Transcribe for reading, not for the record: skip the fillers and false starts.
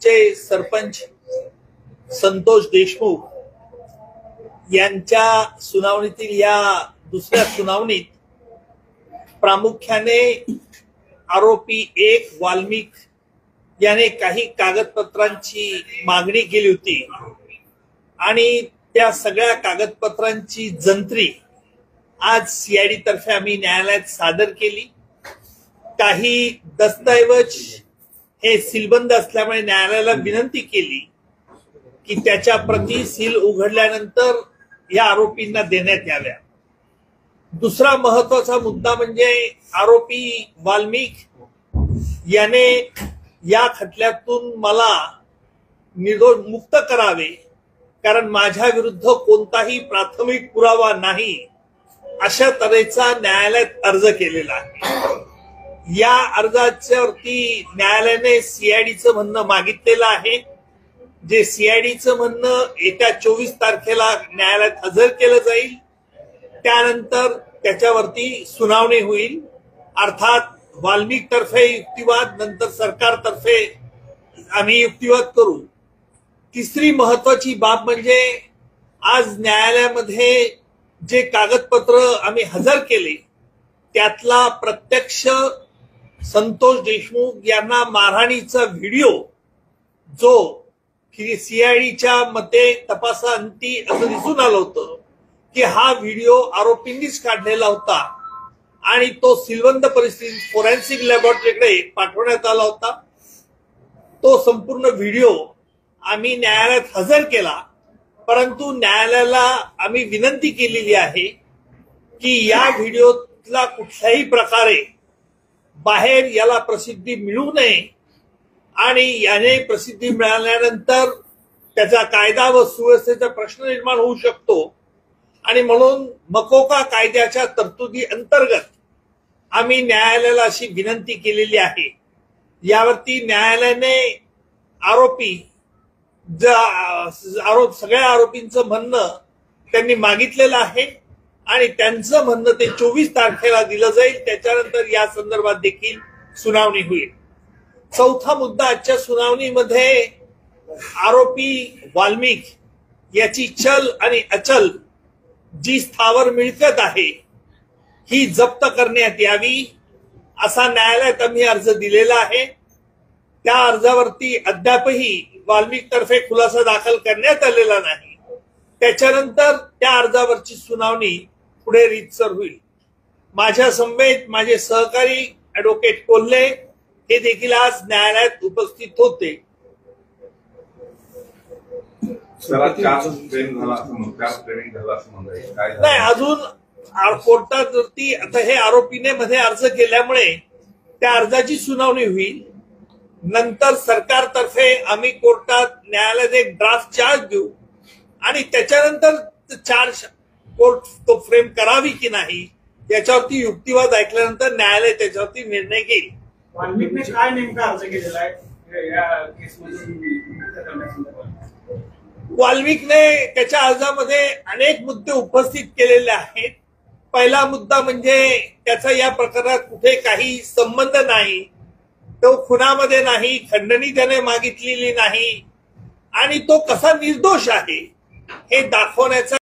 वाल्मिकचे सरपंच संतोष देशमुख यांच्या सुनावणीतील या दुसऱ्या सुनावणीत प्रामुख्याने आरोपी एक वाल्मिक याने काही कागदपत्रांची मागणी केली होती आणि त्या सगळ्या कागदपत्रांची जंत्री आज सीआयडी तर्फे आम्ही न्यायालयात सादर केली। काही दस्तऐवज हे सीलबंद असल्यामुळे न्यायालयाला विनंती केली की त्याच्या प्रती सील उघडल्यानंतर या आरोपींना देण्यात याव्या। दुसरा महत्वाचा मुद्दा म्हणजे आरोपी वाल्मिक याने या खटल्यातून मला निर्दोष मुक्त करावे, कारण माझ्या विरुद्ध कोणताही प्राथमिक पुरावा नाही अशा तऱ्हेचा न्यायालयात अर्ज केलेला आहे। या अर्जावरती न्यायालयाने सीआयडीचं म्हणणं मागितलेलं आहे, जे सीआयडीचं म्हणणं येत्या 24 तारखेला न्यायालयात हजर केलं जाईल। त्यानंतर त्याच्यावरती सुनावणी होईल। अर्थात वाल्मिक तर्फे युक्तिवाद, नंतर सरकारतर्फे आम्ही युक्तिवाद करू। तिसरी महत्वाची बाब म्हणजे आज न्यायालयामध्ये जे कागदपत्र आम्ही हजर केले त्यातला प्रत्यक्ष संतोष देशमुख यांना मारहाणीचा व्हिडिओ, जो सीआयडीच्या मते तपासाअंती असं दिसून आलं होतं की हा व्हिडिओ आरोपींनीच काढलेला होता आणि तो सीलबंद परिस्थितीत फोरेन्सिक लॅबोरेटरीकडे पाठवण्यात आला होता। तो संपूर्ण व्हिडिओ आम्ही न्यायालयात हजर केला, परंतु न्यायालयाला आम्ही विनंती केलेली आहे की या व्हिडिओला कुठल्याही प्रकारे बाहेर याला प्रसिद्धी मिळू नये आणि याने प्रसिद्धी मिळाल्यानंतर त्याचा कायदा व सुव्यवस्थेचा प्रश्न निर्माण होऊ शकतो आणि म्हणून मकोका कायद्याच्या तरतुदी अंतर्गत आम्ही न्यायालयाला अशी विनंती केलेली आहे। यावरती न्यायालयाने सगळ्या आरोपींचं म्हणणं त्यांनी मागितलेलं आहे आणि त्यांचं म्हणणं ते 24 तारखेला दिलं जाईल। त्याच्यानंतर या संदर्भात देखील सुनावणी होईल। चौथा मुद्दा आजच्या सुनावणीमध्ये आरोपी वाल्मिक याची चल आणि अचल जी स्थावर मिळकत आहे ही जप्त करण्यात यावी असा न्यायालयात आम्ही अर्ज दिलेला आहे। त्या अर्जावरती अद्यापही वाल्मिक तर्फे खुलासा दाखल करण्यात आलेला नाही। त्याच्यानंतर त्या अर्जावरची सुनावणी पुढे रीतसर होईल। माझ्या समवेत माझे सहकारी ऍडव्होकेट कोल्हे हे देखील आज न्यायालयात उपस्थित होते। नाही, अजून कोर्टावरती आता हे आरोपीने मध्ये अर्ज केल्यामुळे त्या अर्जाची सुनावणी होईल। नंतर सरकारतर्फे आम्ही कोर्टात न्यायालयात एक ड्राफ्ट चार्ज देऊ आणि त्याच्यानंतर चार्ज कोर्ट तो फ्रेम करावी की नाही याच्यावरती युक्तिवाद ऐकल्यानंतर न्यायालय त्याच्यावरती निर्णय घेईल। वाल्मिकने काय नेमका अर्ज केलेला आहे या केसमधून? वाल्मिकने त्याच्या अर्जामध्ये अनेक मुद्दे उपस्थित केलेले आहेत। पहिला मुद्दा म्हणजे त्याचा या प्रकरणात कुठे काही संबंध नाही, तो खुनामध्ये नाही, खंडणी त्याने मागितलेली नाही आणि तो कसा निर्दोष आहे हे दाखवण्याचा